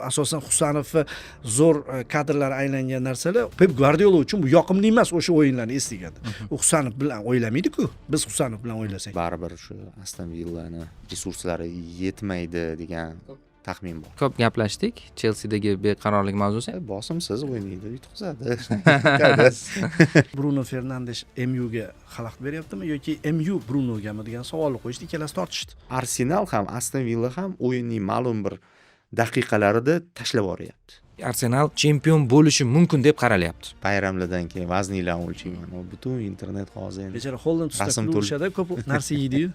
asosan Husanovni zo'r kadrlar aylangan narsalar Pep Guardiola uchun bu yoqimli emas o'sha o'yinlarni estiganda. U Husanov bilan o'ylamaydi-ku. Biz Husanov bilan o'ylasak. Baribir shu Aston Villani resurslari yetmaydi degan taxmin bor. Ko'p gaplashdik Chelsidagi beqarorlik mavzusi. Bosimsiz o'ynaydi, yutqizadi. Bruno Fernandes MUga xalaqit beryaptimi yoki MU Brunogami degan savolni qo'yishdi, ikkalasi tortishdi. Arsenal ham, Aston Villa ham o'yinning ma'lum bir daqiqalarida tashlab yuboryapti. Arsenal chempion bo'lishi mumkin deb qaralyapti. Bayramlardan keyin vazninglarni o'lchayman. Butun internet hozir endi. Bechara Holland ustida urishadi, ko'p narsa yeydi-yu.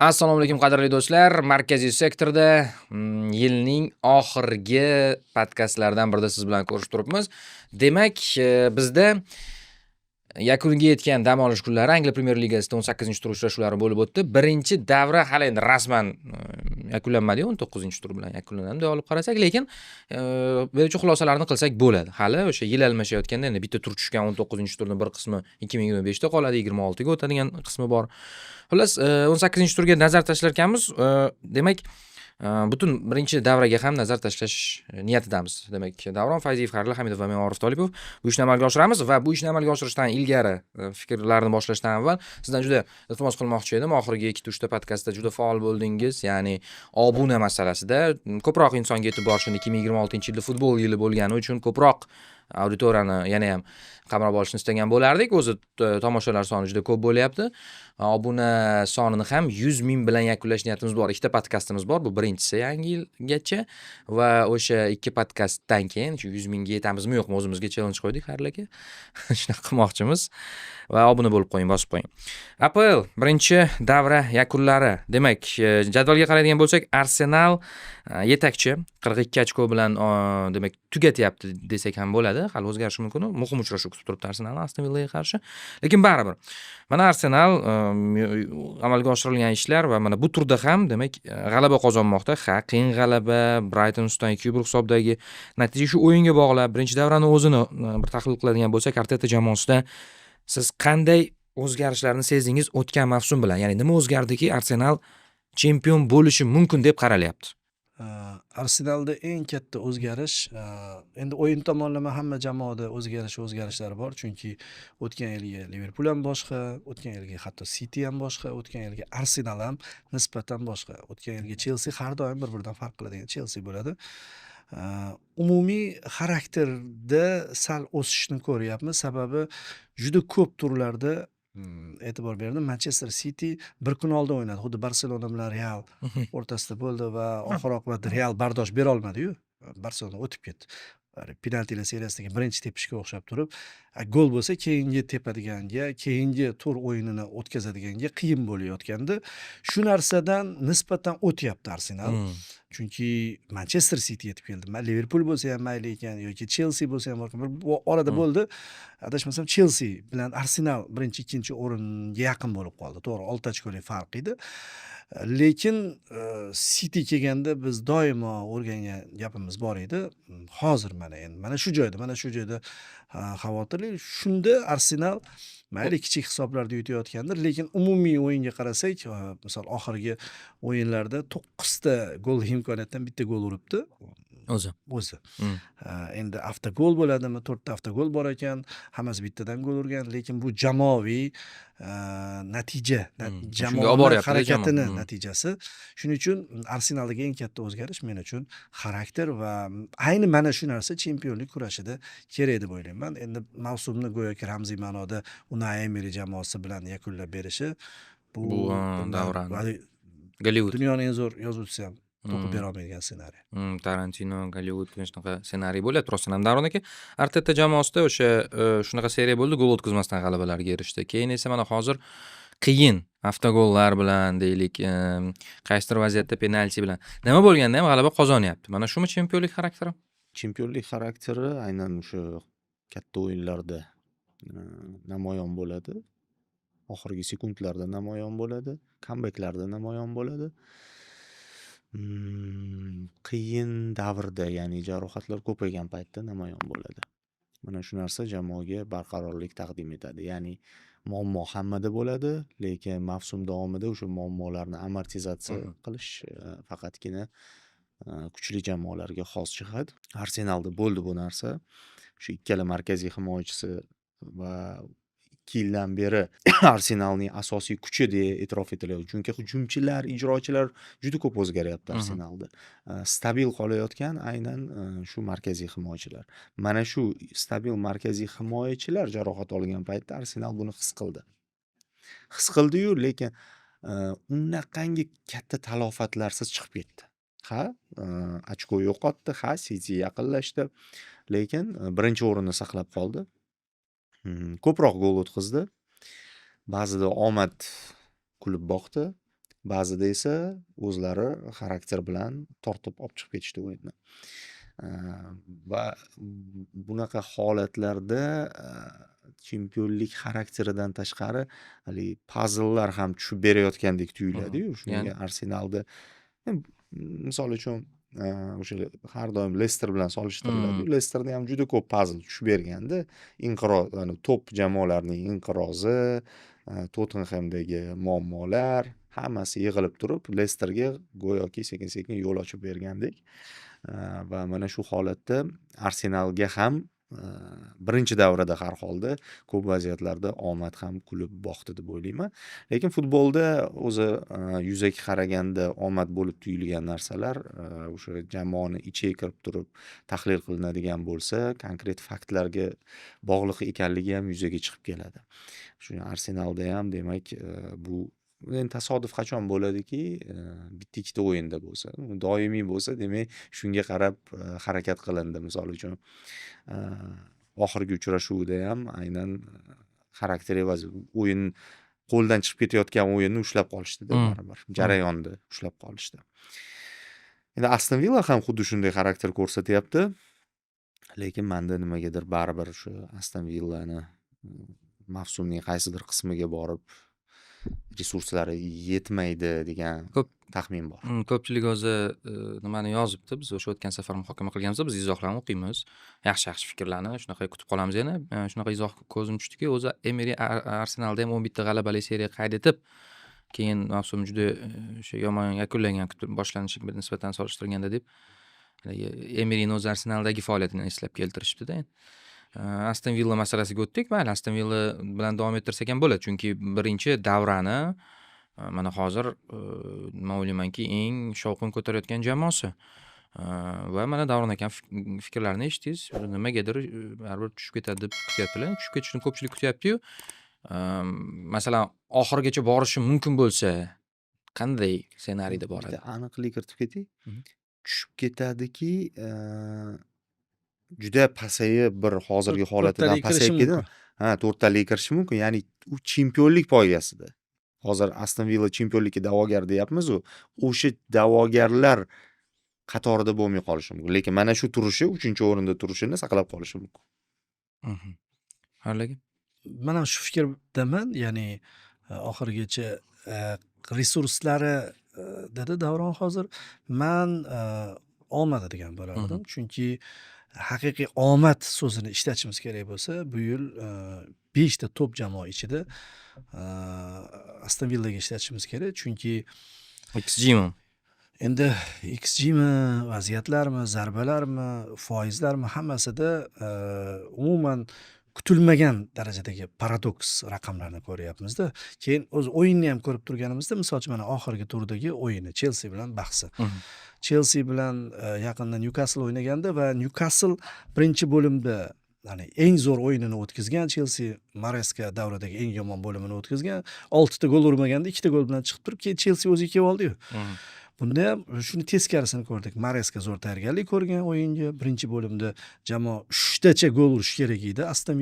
Assalomu alaykum qadrli do'stlar. Markaziy sektorda yilning oxirgi podkastlardan birida siz bilan ko'rishib turibmiz. Demak, bizda yakuniga yetgan dam olish kunlari Angliya Premyer Ligasida 18-tur uchrashuvlari bo'lib o'tdi. Birinchi davra hali endi rasman yakunlanmadi, 19-tur bilan yakunlanadi deb olib qarasak, lekin beruvchi xulosalarni qilsak bo'ladi. Hali o'sha yil almashayotganda endi bitta tur tushgan 19-turning bir qismi 2025 da qoladi, 26 ga o'tadigan qismi bor. Xullas, 18-turga nazar tashlar ekanmiz. Demak, butun birinchi davraga ham nazar tashlash niyatidamiz. Demak, Davron Fayziyev, Xayrilla Hamidov va men Orif Tolipov bu ishni amalga oshiramiz va bu ishni amalga oshirishdan ilgari, fikrlarni boshlashdan avval sizdan juda iltimos qilmoqchi edim. Oxirgi 2-3 ta podkastda juda faol bo'ldingiz, ya'ni obuna masalasida ko'proq insonga yetib borishini 2026-yilda futbol yili bo'lgani uchun ko'proq auditoriyani yana ham qamrab olishni istagan bo'lardik. O'zi tomoshalar soni juda ko'p bo'lyapti. Obuna sonini ham 100 ming bilan yakunlash niyatimiz bor. Ikkita podkastimiz bor. Bu birinchisi yangi yilgacha va o'sha ikki podkastdan keyin 100 mingga yetamizmi yo'qmi o'zimizga challenge qo'ydik har aka. Shunaqa qilmoqchimiz. Va obuna bo'lib qo'ying, bosib qo'ying. APL birinchi davra yakunlari. Demak, jadvalga qaraydigan bo'lsak, Arsenal yetakchi 42 ochko bilan demak tugatyapti desak ham bo'ladi. Hali o'zgarishi mumkin. Muhim uchrashuv kutib turibdi Arsenal Aston Villaga qarshi. Lekin baribir mana Arsenal amalga oshirilgan ishlar va mana bu turda ham demak g'alaba qozonmoqda. Ha, qiyin g'alaba, Brighton ustidan 2-1 hisobdagi natija shu o'yinga bog'lab. Birinchi davrani o'zini bir tahlil qiladigan bo'lsak, Arteta jamoasida siz qanday o'zgarishlarni sezdingiz o'tgan mavsum bilan? Ya'ni nima o'zgardiki Arsenal chempion bo'lishi mumkin deb qaralyapti? Arsenalda eng katta o'zgarish, endi o'yin tomonlama hamma jamoada o'zgarishlar bor, chunki o'tgan yilgi Liverpool ham boshqa, o'tgan yilgi hatto City ham boshqa, o'tgan yilgi Arsenal ham nisbatan boshqa, o'tgan yilgi Chelsea har doim bir-biridan farq qiladigan Chelsea bo'ladi. Umumiy xarakterda sal o'sishni ko'ryapmiz, sababi juda ko'p turlarda e'tibor berdim. Manchester City bir kun oldin o'ynadi. Xuddi Barselona bilan Real o'rtasida bo'ldi va oxir oqibat Real bardosh bera olmadi-yu. Barselona o'tib ketdi. Penaltilar seriyasidagi birinchi tepishga o'xshab turib, gol bo'lsa keyingi tepadiganga, keyingi tur o'yinini o'tkazadiganga qiyin bo'layotgandi. Shu narsadan nisbatan o'tyapti Arsenal. Chunki Manchester City yetib keldi. Liverpool bo'lsa ham mayli ekan yoki Chelsea bo'lsa ham bir orada bo'ldi. Adashmasam Chelsea bilan Arsenal birinchi, ikkinchi o'ringa yaqin bo'lib qoldi. To'g'ri, 6 ochkolik farq edi. Lekin City kelganda biz doimo o'rgangan gapimiz bor edi. Hozir mana shu joyda xavotirli. Shunda Arsenal mayli kichik hisoblarda yutayotgandir, lekin umumiy o'yinga qarasak, misol oxirgi o'yinlarda 9 ta gol imkoniyatdan bitta gol uribdi. O'zi. Endi avtogol bo'ladimi? 4 ta avtogol bor ekan, hammasi bittadan gol urgan, lekin bu jamoaviy natija, jamoa harakatining natijasi. Shuning uchun Arsenaldagi eng katta o'zgarish men uchun xarakter va ayni mana shu narsa chempionlik kurashida kerak deb o'ylayman. Endi mavsumni go'yoki ramziy ma'noda Unai Emery jamoasi bilan yakunlab berishi bu davron Gollivud dunyoning eng zo'r yozuvchisi ham to'qib bera olmaydigan ssenariy. Tarantino, Gollivud shunaqa ssenariy bo'lyapti. Rostdan ham Davron aka, Arteta jamoasida o'sha shunaqa seriya bo'ldi, gol o'tkazmasdan g'alabalarga erishdi. Keyin esa mana hozir qiyin avtogollar bilan deylik, qaysidir vaziyatda penalti bilan nima bo'lganda ham g'alaba qozonyapti. Mana shumi chempionlik xarakteri? Chempionlik xarakteri aynan o'sha katta o'yinlarda namoyon bo'ladi. Oxirgi sekundlarda namoyon bo'ladi. Kambeklarda namoyon bo'ladi. Qiyin davrda, ya'ni jarohatlar ko'paygan paytda namoyon bo'ladi. Mana shu narsa jamoaga barqarorlik taqdim etadi. Ya'ni muammo hammada bo'ladi, lekin mavsum davomida o'sha muammolarni amortizatsiya qilish faqatgina kuchli jamoalarga xos jihat. Arsenalda bo'ldi bu narsa. Shu ikkala markaziy himoyachisi va 2 yildan beri Arsenalning asosiy kuchi deya e'tirof etilyapti. Chunki hujumchilar, ijrochilar juda ko'p o'zgaryapti Arsenalda. Stabil qolayotgan aynan shu markaziy himoyachilar. Mana shu stabil markaziy himoyachilar jarohat olgan paytda Arsenal buni his qildi. His qildi-yu, lekin unaqangi katta talofatlarsiz chiqib ketdi. Ha, ochko yo'qotdi, ha, City yaqinlashdi, lekin birinchi o'rinni saqlab qoldi. Ko'proq gol o'tkazdi. Ba'zida omad kulib boqdi, ba'zida esa o'zlari xarakter bilan tortib olib chiqib ketishdi o'yinni. Va bunaqa holatlarda chempionlik xarakteridan tashqari haligi puzzlelar ham tushib berayotgandek tuyuladi-yu. Shunga Arsenalda misol uchun o'sha har doim Leicester bilan solishtiriladi. Leicesterda ham juda ko'p puzzle tushib berganda, inqiroz, top jamoalarning inqirozi, Tottenhamdagi muammolar hammasi yig'ilib turib, Leicesterga go'yoki sekin-sekin yo'l ochib bergandek. Va mana shu holatda Arsenalga ham birinchi davrada har holda ko'p vaziyatlarda omad ham kulib boqdi deb o'ylayman. Lekin futbolda o'zi yuzaki qaraganda omad bo'lib tuyulgan narsalar o'sha jamoani ichiga kirib turib tahlil qilinadigan bo'lsa, konkret faktlarga bog'liq ekanligi ham yuzaga chiqib keladi. Shu Arsenalda ham demak bu endi tasodif qachon bo'ladiki, bitta ikkita o'yinda bo'lsa, doimiy bo'lsa, demak shunga qarab harakat qilindi. Misol uchun oxirgi uchrashuvda ham aynan xarakter evazi o'yin qo'ldan chiqib ketayotgan o'yinni ushlab qolishdi-da, baribir jarayonda ushlab qolishdi. Endi Aston Villa ham xuddi shunday xarakter ko'rsatyapti, lekin menda nimagadir baribir shu Aston Villani mavsumning qaysidir qismiga borib resurslari yetmaydi degan taxmin bor. Ko'pchilik o'zi nimani yozibdi, biz o'sha o'tgan safar muhokama qilganimizda biz izohlarni o'qiymiz. Yaxshi fikrlarni shunaqa kutib qolamiz yana. Shunaqa izoh ko'zim tushdiki, o'zi Emery Arsenalda ham 11 ta g'alabali seriya qayd etib, keyin mavsum juda o'sha yomon yakunlangan boshlanishiga nisbatan solishtirganda deb Emeryning o'zi Arsenaldagi faoliyatini eslab keltirishibdi-da. Aston Villa masalasiga o'tdik. Mayli, Aston Villa bilan davom ettirsak ham bo'ladi, chunki birinchi davrani mana hozir men o'ylaymanki eng shovqin ko'tarayotgan jamoasi. Va mana Davron aka fikrlarini eshitdingiz. Nimagadir baribir tushib ketadi deb kutyaptilar. Tushib ketishni ko'pchilik kutyapti-yu. Masalan, oxirigacha borishi mumkin bo'lsa, qanday ssenariyda boradi? Aniqlik kiritib ketay. Tushib ketadiki, juda pasayib bir hozirgi holatidan pasayib ketadi. 4 talik kirishi mumkin. Ya'ni u chempionlik poygasida. Hozir Aston Villa chempionlikka da'vogar deyapmiz-ku, o'sha da'vogarlar qatorida bo'lmay qolishi mumkin. Lekin mana shu turishi, 3-o'rinda turishini saqlab qolishi mumkin. Harlaga? Men ham shu fikrdaman, ya'ni oxirigacha resurslari dedi Davron hozir. Men omad degan bo'lardim, chunki haqiqiy omad so'zini ishlatishimiz kerak bo'lsa, bu yil 5 ta top jamoa ichida Aston Villaga ishlatishimiz kerak, chunki XG mi? Endi XGmi, vaziyatlarmi, zarbalarmi, foizlarmi hammasida umuman kutilmagan darajadagi paradoks raqamlarni ko'ryapmiz-da. Keyin o'z o'yinni ham ko'rib turganimizda, masalan, mana oxirgi turdagi o'yini Chelsea bilan bahsi. Chelsea bilan yaqinda Newcastle o'ynaganda va Newcastle birinchi bo'limda eng zo'r o'yinini o'tkazgan, Chelsea Maresca davridagi eng yomon bo'limini o'tkazgan, 6 ta gol urmaganda 2 ta gol bilan chiqib turib, keyin Chelsea o'ziga kelib oldi-yu. Bunda ham shuni teskarisini ko'rdik. Maresca zo'r tayyorgarlik ko'rgan o'yinga. Birinchi bo'limda jamoa 3 tacha gol urish kerak edi. Aston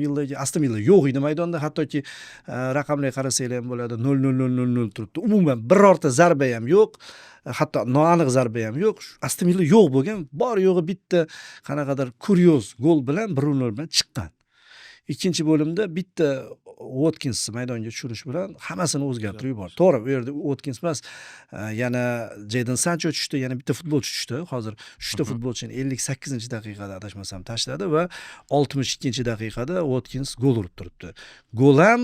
Villa yo'q edi maydonda, hattoki raqamlarga qarasanglar ham bo'ladi. 0-0-0-0 turibdi. Umuman birorta zarba ham yo'q. Hatto noaniq zarba ham yo'q. Aston Villa yo'q bo'lgan, bor yo'g'i bitta qanaqadir kuryoz gol bilan 1-0 bilan chiqqan. ikkinchi bo'limda bitta Watkins maydonga tushirish bilan hammasini o'zgartirib yubordi. To'g'ri, bu yerda Watkins emas, yana Jadon Sancho tushdi, yana bitta futbolchi tushdi. Hozir 3 ta futbolchini 58-daqiqada adashmasam tashladi va 62-daqiqada Watkins gol urib turibdi. Gol ham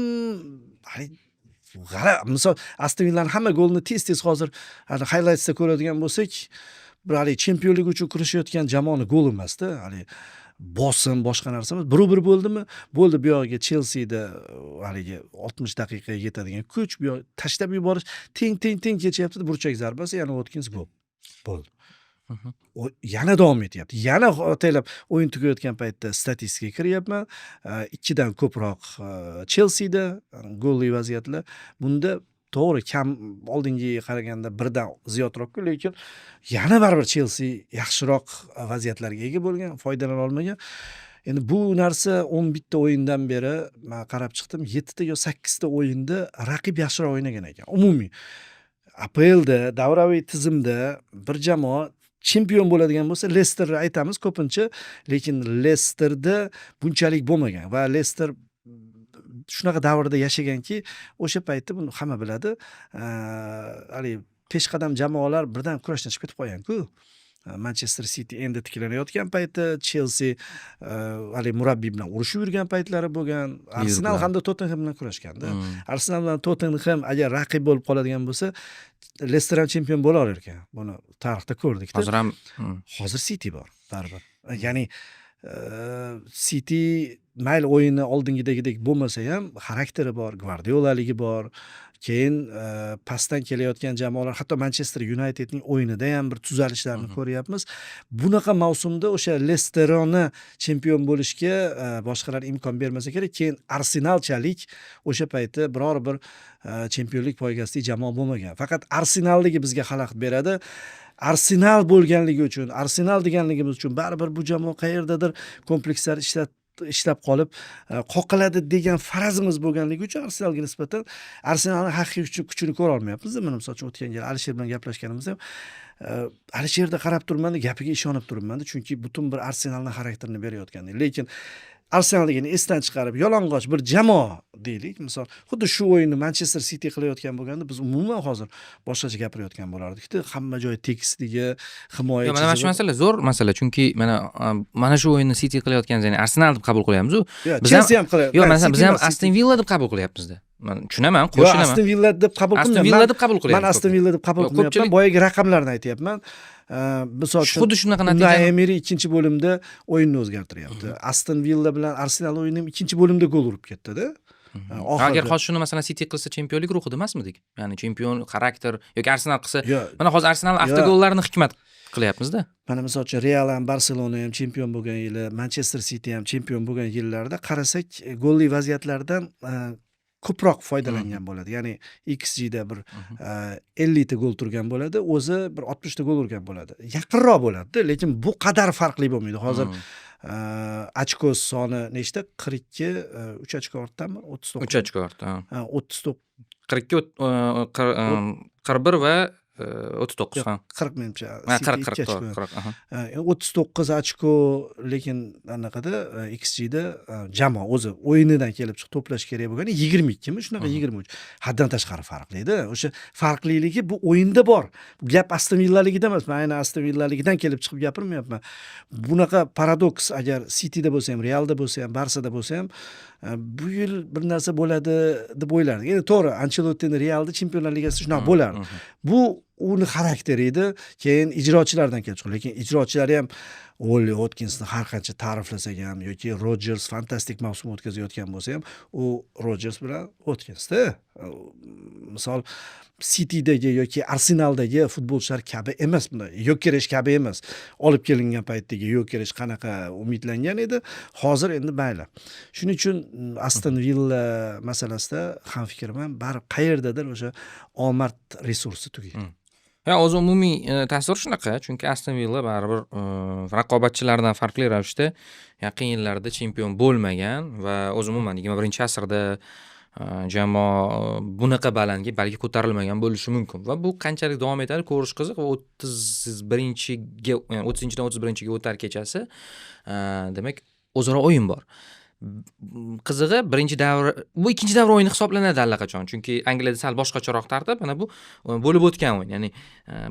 misol Aston Villaning hamma golini tez hozir highlightsda ko'radigan bo'lsak, bir chempionlik uchun kurashayotgan jamoani gol emasda, bosim boshqa narsa emas. 1-1 bo'ldimi? Bo'ldi, bu yoqqa Chelsea-da 60 daqiqaga yetadigan kuch, bu yoq tashlab yuborish, teng kechyapti, burchak zarbasi, yana Watkins gol. Bo'ldi. Yana davom etyapti. Yana ataylab o'yin tugayotgan paytda statistikaga kiryapman. 2 dan ko'proq Chelsea-da golli vaziyatlar. Bunda to'g'ri kam oldingiga qaraganda 1 dan ziyodroq-ku, lekin yana baribir Chelsea yaxshiroq vaziyatlarga ega bo'lgan, foydalana olmagan. Endi bu narsa 11 ta o'yindan beri men qarab chiqdim, 7 ta yo 8 ta o'yinda raqib yaxshiroq o'ynagan ekan. Umumiy APLda, davraviy tizimda bir jamoa chempion bo'ladigan bo'lsa, Leicesterni aytamiz ko'pincha, lekin Leicesterda bunchalik bo'lmagan va Leicester shunaqa davrda yashaganki, o'sha paytda buni hamma biladi. Peshqadam jamoalar birdan kurashdan chiqib ketib qolgan-ku. Manchester City endi tiklanayotgan payti, Chelsea murabbiy bilan urushib yurgan paytlari bo'lgan. Arsenal hamda Tottenham bilan kurashganda. Arsenal bilan Tottenham agar raqib bo'lib qoladigan bo'lsa, Leicester ham chempion bo'la olar ekan. Buni tarixda ko'rdik. Hozir City bor, baribir. Ya'ni City mayli o'yini oldingidagidek bo'lmasa ham xarakteri bor, Guardiola'ligi bor. Keyin pastdan kelayotgan jamoalar, hatto Manchester Unitedning o'yinida ham bir tuzalishlarni ko'ryapmiz. Bunaqa mavsumda o'sha Leicesterni chempion bo'lishga boshqalar imkon bermasa kerak. Keyin Arsenalchalik o'sha paytda biror bir chempionlik poygasidagi jamoa bo'lmagan. Faqat Arsenalligi bizga xalaqit beradi. Arsenal bo'lganligi uchun, Arsenal deganligimiz uchun baribir bu jamoa qayerdadir komplekslar ishlab qolib qoqiladi degan farazimiz bo'lganligi uchun Arsenalga nisbatan Arsenalning haqiqiy kuchini ko'ra olmayapmiz. Mana misol uchun o'tgan yil Alisher bilan gaplashganimizda Alisherda qarab turibman, gapiga ishonib turibman, chunki butun bir Arsenalning xarakterini berayotgandi. Lekin Arsenalligini esdan chiqarib yolong'och bir jamoa deylik, misol xuddi shu o'yinni Manchester City qilayotgan bo'lganda biz umuman hozir boshqacha gapirayotgan bo'lardik-da. Hamma joy tekisligi, himoya. Mana shu masala zo'r masala, chunki mana shu o'yinni City qilayotgan, ya'ni Arsenal deb qabul qilyapmiz-ku. Biz ham qilyapmiz. Yo'q, masalan biz ham Aston Villa deb qabul qilyapmiz-da. Men tushunaman, qo'shilaman. Aston Villa deb qabul qilmayman. Aston Villa deb qabul qilyapman. Men Aston Villa deb qabul qilmayapman. Boyagi raqamlarni aytayapman. Misol uchun xuddi shunaqa natija. Emery ikkinchi bo'limda o'yinni o'zgartiryapti. Aston Villa bilan Arsenal o'yini ikkinchi bo'limda gol urib ketdi-da. Agar hozir shuni masalan City qilsa chempionlik ruhida emasmidik? Ya'ni chempion xarakter yoki Arsenal qilsa, mana hozir Arsenal avtogollarini hikmat qilyapmiz-da. Mana misol uchun Real ham, Barselona ham chempion bo'lgan yili, Manchester City ham chempion bo'lgan yillarda qarasak, golli vaziyatlardan ko'proq foydalangan bo'ladi. Ya'ni XG da bir 50 ta gol turgan bo'ladi, o'zi bir 60 ta gol urgan bo'ladi. Yaqinroq bo'ladi, lekin bu qadar farqli bo'lmaydi. Hozir ochko soni nechta? 42, 3 ochko ortdami? 39. 3 ochko ortda. 39, 42, 41 va 39 ham. 40 menimcha. 40. 39 ochko, lekin anaqada XG da jamoa o'zi o'yinidan kelib chiqib to'plash kerak bo'lgani 22 mi, shunaqa 23. Haddan tashqari farqli-da. O'sha farqliligi bu o'yinda bor. Gap Aston Villaligida emas. Men aynan Aston Villaligidan kelib chiqib gapirmayapman. Bunaqa paradoks agar Cityda bo'lsa ham, Realda bo'lsa ham, Barsada bo'lsa ham bu yil bir narsa bo'ladi deb o'ylardik. Endi to'g'ri, Ancelottining Realda Chempionlar Ligasida shunaqa bo'lardi. Bu uni xarakteri edi. Keyin ijrochilardan kelib chiqdi. Lekin ijrochilar ham Olli Watkinsni har qancha ta'riflasak ham yoki Rodgers fantastik mavsum o'tkazayotgan bo'lsa ham, u Rodgers bilan Watkinsda. Misol City'dagi yoki Arsenal'dagi futbolchilar kabi emas bunda. Yo'kerish kabi emas. Olib kelingan paytdagi Yo'kerish qanaqa umidlangan edi, hozir endi mayli. Shuning uchun Aston Villa masalasida ham fikrman, baribir qayerdadir o'sha omad resursi tugaydi. O'zi umumiy tasvir shunaqa, chunki Aston Villa baribir raqobatchilardan farqli ravishda yaqin yillarda chempion bo'lmagan va o'zi umuman 21-asrda jamoa bunaqa balandga balki ko'tarilmagan bo'lishi mumkin va bu qanchalik davom etadi ko'rish qiziq va 30-dan 31-ga o'tar kechasi demak o'zaro o'yin bor. Qizig'i birinchi davra bu ikkinchi davra o'yini hisoblanadi allaqachon. Chunki Angliyada sal boshqacharoq tartib. Mana bu bo'lib o'tgan o'yin. Ya'ni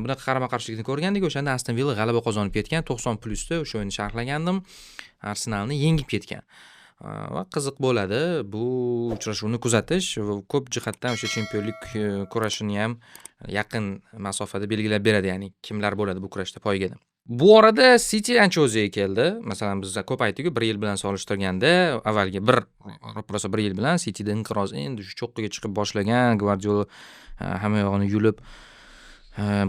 bunaqa qarama-qarshilikni ko'rgandik. O'shanda Aston Villa g'alaba qozonib ketgan 90+da o'sha o'yinni sharhlagandim. Arsenalni yengib ketgan. Va qiziq bo'ladi bu uchrashuvni kuzatish va ko'p jihatdan o'sha chempionlik kurashini ham yaqin masofada belgilab beradi, ya'ni kimlar bo'ladi bu kurashda poygada. Bu orada City ancha o'ziga keldi. Masalan, biz ko'p aytdik-ku, 1 yil bilan solishtirganda, avvalgi rosa 1 yil bilan Cityda inqiroz endi shu cho'qqiga chiqib boshlagan, Guardiola hamma yog'ini yulib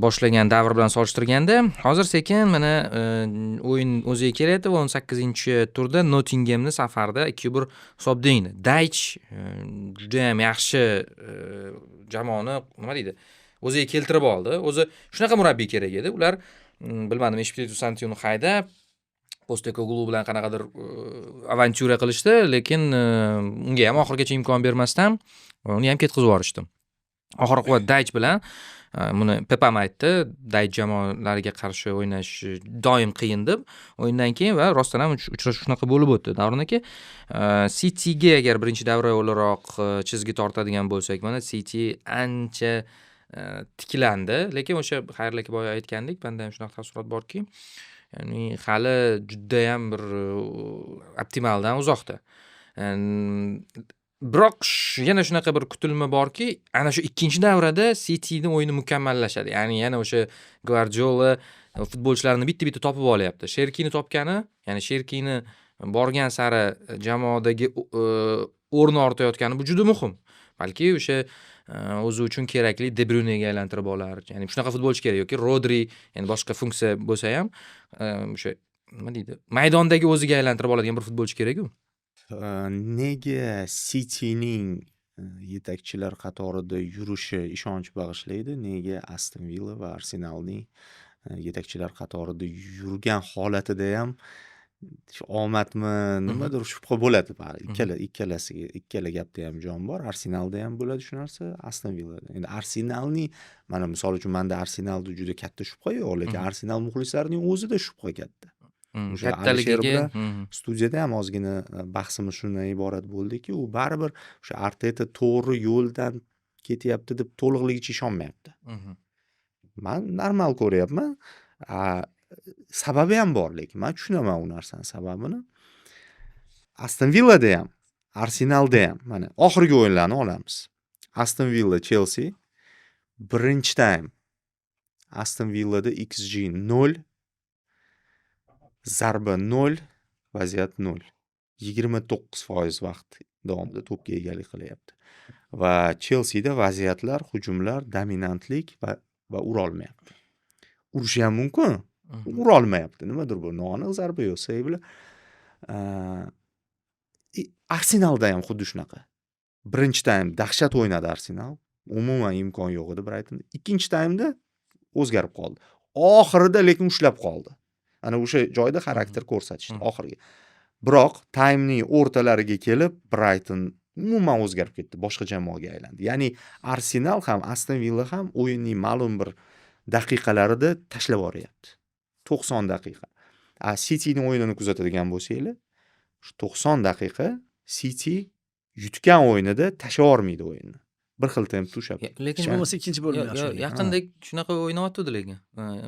boshlagan davr bilan solishtirganda, hozir sekin mana o'yin o'ziga kelyapti va 18-turda Nottinghamni safarda 2-1 hisobda yengdi. Dyche juda ham yaxshi jamoani nima deydi, o'ziga keltirib oldi. O'zi shunaqa murabbiy kerak edi. Ular bilmadim, Espiritu Santoni haydab Postecoglou bilan qanaqadir avantyura qilishdi, lekin unga ham oxirgacha imkon bermasdan uni ham ketkizib yuborishdi. Oxir quvvat Dyche bilan buni Pep ham aytdi, Dyche jamoalariga qarshi o'ynash doim qiyin deb. O'yindan keyin va rostdan ham uchrashuv shunaqa bo'lib o'tdi. Davron aka, Cityga agar birinchi davra o'laroq chizgi tortadigan bo'lsak, mana City ancha tiklandi, lekin o'sha Xayrli aka boya aytgandek, menda ham shunaqa taassurot borki, ya'ni hali juda ham bir optimaldan uzoqda. Biroq yana shunaqa bir kutilma borki, ana shu ikkinchi davrada Cityning o'yini mukammallashadi. Ya'ni yana o'sha Guardiola futbolchilarni bitta-bitta topib olyapti. Sherkini topgani, ya'ni Sherkini borgan sari jamoadagi o'rni ortayotgani bu juda muhim. Balki o'sha o'zi uchun kerakli De Bruyne'ga aylantirib olar. Ya'ni shunaqa futbolchi kerak yoki Rodri, ya'ni boshqa funksiya bo'lsa ham o'sha nima deydi, maydondagi o'ziga aylantirib oladigan bir futbolchi kerak-ku. Nega Cityning yetakchilar qatorida yurishi ishonch bag'ishlaydi? Nega Aston Villa va Arsenalning yetakchilar qatorida yurgan holatida ham omadmi, nimadir shubha bo'ladi. Ikkala gapda ham jon bor. Arsenalda ham bo'ladi shu narsa, Aston Villada. Endi Arsenalning, mana misol uchun menda Arsenalda juda katta shubha yo'q, lekin Arsenal muxlislarining o'zida shubha katta. O'sha Alisher bilan studiyada ham ozgina bahsimiz shundan iborat bo'ldiki, u baribir o'sha Arteta to'g'ri yo'ldan ketyapti deb to'liqligicha ishonmayapti. Men normal ko'ryapman. Sababi ham bor, lekin men tushunaman u narsaning sababini. Aston Villada ham, Arsenalda ham mana oxirgi o'yinlarni olamiz. Aston Villa Chelsea birinchi time Aston Villada XG 0, zarba 0, vaziyat 0. 29% vaqt davomida to'pga egalik qilyapti. Va Chelseada vaziyatlar, hujumlar, dominantlik va ura olmayapti. Urishi ham mumkin, ura olmayapti. Nimadir bu noaniq zarba yo'q, sevlar. Arsenalda ham xuddi shunaqa. Birinchi time dahshat o'ynadi Arsenal. Umuman imkon yo'q edi Brightonda. Ikkinchi taymda o'zgarib qoldi. Oxirida lekin ushlab qoldi. Ana o'sha joyda xarakter ko'rsatishdi oxirgi. Biroq taymning o'rtalariga kelib Brighton umuman o'zgarib ketdi, boshqa jamoaga aylandi. Ya'ni Arsenal ham, Aston Villa ham o'yinning ma'lum bir daqiqalarida tashlab yuboryapti. 90 daqiqa. Cityning o'yinini kuzatadigan bo'lsanglar, shu 90 daqiqa City yutgan o'yinida tashlab yormaydi o'yinni. Bir xil tempda ushlab. Lekin bo'lmasa ikkinchi bo'lim yaxshi. Yaqinda shunaqa o'ynayotdi lekin.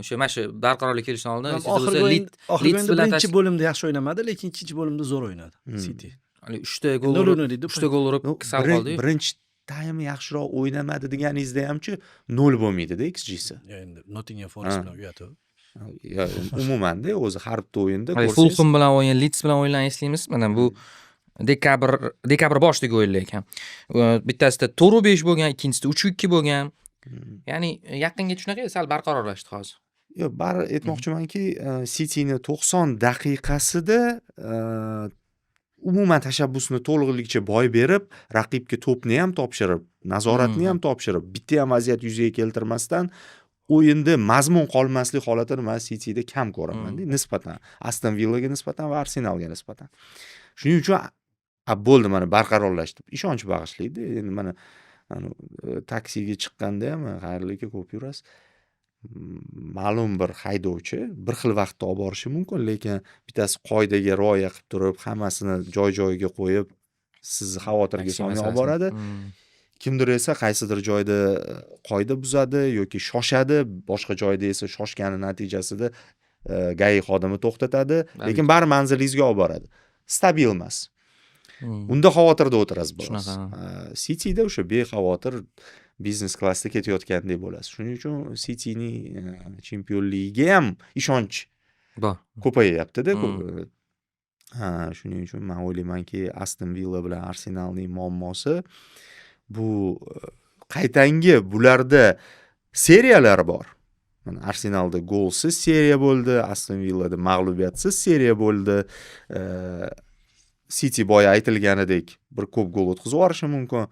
O'sha mana shu barqarorlik kelishdan oldin oxirgi o'yinda birinchi bo'limda yaxshi o'ynamadi, lekin ikkinchi bo'limda zo'r o'ynadi City. 3 gol urib sal qoldi. Birinchi taym yaxshiroq o'ynamadi deganingizda hamchi 0 bo'lmaydi-da XG'si. Endi Nottingham Forest bilan uyatib. Umumanda o'zi har bitta o'yinda ko'rsangiz, Fulham bilan o'yin, Leeds bilan o'yinlarni eslaymiz. Mana bu dekabr boshidagi o'yinlar ekan. Bittasida 4-5 bo'lgan, ikkinchisida 3-2 bo'lgan. Ya'ni yaqinga shunaqa sal barqarorlashdi hozir. Yo'q, aytmoqchimanki, Cityning 90 daqiqasida umuman tashabbusni to'liqligicha boy berib, raqibga to'pni ham topshirib, nazoratni ham topshirib, bitta ham vaziyat yuzaga keltirmasdan o'yinda mazmun qolmaslik holatini men Cityda kam ko'raman-da, nisbatan Aston Villaga nisbatan va Arsenalga nisbatan. Shuning uchun bo'ldi, mana barqarorlashdi. Ishonch bag'ishlaydi. Endi mana taksiga chiqqanda ham Xayrli aka ko'p yurasiz. ma'lum bir haydovchi bir xil vaqtda olib borishi mumkin, lekin bittasi qoidaga rioya qilib turib, hammasini joy-joyiga qo'yib, sizni xavotirga solmay olib boradi. Kimdir esa qaysidir joyda qoida buzadi yoki shoshadi, boshqa joyda esa shoshgani natijasida GAI xodimi to'xtatadi, lekin bari manzilingizga olib boradi. Stabil emas. Unda xavotirda o'tirasiz biroz. Cityda o'sha bexavotir biznes klassda ketayotgandek bo'lasiz. Shuning uchun Cityning chempionligiga ham ishonch bor. ko'payyapti-da. Shuning uchun men o'ylaymanki, Aston Villa bilan Arsenalning muammosi bu qaytangi bularda seriyalar bor. Mana Arsenalda golsiz seriya bo'ldi, Aston Villada mag'lubiyatsiz seriya bo'ldi. City boya aytilganidek bir ko'p gol o'tkazib yuborishi mumkin.